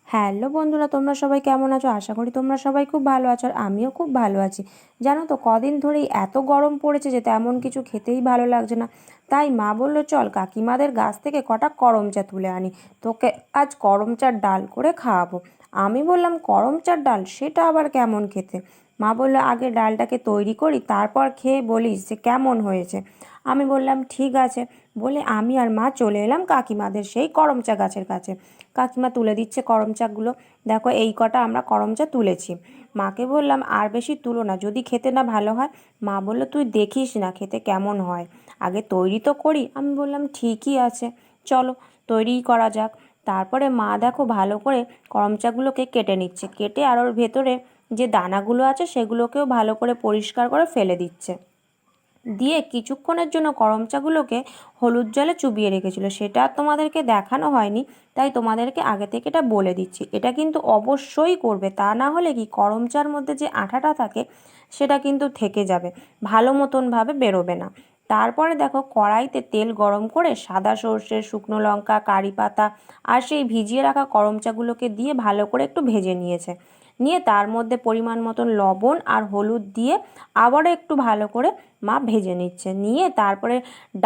Hello বন্ধুরা, তোমরা সবাই কেমন আছো? আশা করি তোমরা সবাই খুব ভালো আছো, আর আমিও খুব ভালো আছি। জানো তো, কদিন ধরেই এত গরম পড়েছে যে তেমন কিছু খেতেই ভালো লাগছে না। তাই মা বললো চল কাকিমাদের গাছ থেকে কটা করম চা তুলে আনি, তোকে আজ করম চার ডাল করে খাওয়াবো। আমি বললাম করম চার ডাল, সেটা আবার কেমন খেতে? মা বললো আগে ডালটাকে তৈরি করি, তারপর খেয়ে বলিস যে কেমন হয়েছে। আমি বললাম ঠিক আছে। বলে আমি আর মা চলে এলাম কাকিমাদের সেই করম চা গাছের কাছে। কাকিমা তুলে দিচ্ছে করম চাগুলো। দেখো এই কটা আমরা করম চা তুলেছি। মাকে বললাম আর বেশি তুলো না, যদি খেতে না ভালো হয়। মা বললো তুই দেখিস না খেতে কেমন হয়, আগে তৈরি তো করি। আমি বললাম ঠিকই আছে, চলো তৈরিই করা যাক। তারপরে মা দেখো ভালো করে করম চাগুলোকে কেটে নিচ্ছে, কেটে আর ওর ভেতরে যে দানাগুলো আছে সেগুলোকেও ভালো করে পরিষ্কার করে ফেলে দিচ্ছে। দিয়ে কিছুক্ষণের জন্য করম চাগুলোকে হলুদ জলে চুবিয়ে রেখেছিল, সেটা আর তোমাদেরকে দেখানো হয়নি, তাই তোমাদেরকে আগে থেকে এটা বলে দিচ্ছি। এটা কিন্তু অবশ্যই করবে, তা না হলে কি করম চার মধ্যে যে আঠাটা থাকে সেটা কিন্তু থেকে যাবে, ভালো মতনভাবে বেরোবে না। তারপরে দেখো কড়াইতে তেল গরম করে সাদা সর্ষে, শুকনো লঙ্কা, কারি পাতা আর সেই ভিজিয়ে রাখা করম চাগুলোকে দিয়ে ভালো করে একটু ভেজে নিয়েছে। নিয়ে তার মধ্যে পরিমাণ মতন লবণ আর হলুদ দিয়ে আবারও একটু ভালো করে মা ভেজে নিচ্ছে। নিয়ে তারপরে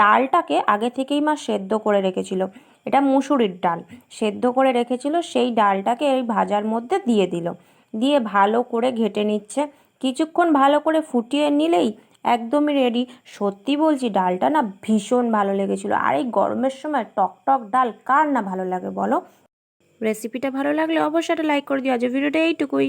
ডালটাকে আগে থেকেই মা সেদ্ধ করে রেখেছিল, এটা মুসুরির ডাল সেদ্ধ করে রেখেছিল, সেই ডালটাকে এই ভাজার মধ্যে দিয়ে দিল। দিয়ে ভালো করে ঘেঁটে নিচ্ছে। কিছুক্ষণ ভালো করে ফুটিয়ে নিলেই একদমই রেডি। সত্যি বলছি, ডালটা না ভীষণ ভালো লেগেছিল। আর এই গরমের সময় টক টক ডাল কার না ভালো লাগে বলো? রেসিপিটা ভালো লাগলে অবশ্যই একটা লাইক করে দিও। আজ ভিডিওটা এইটুকুই।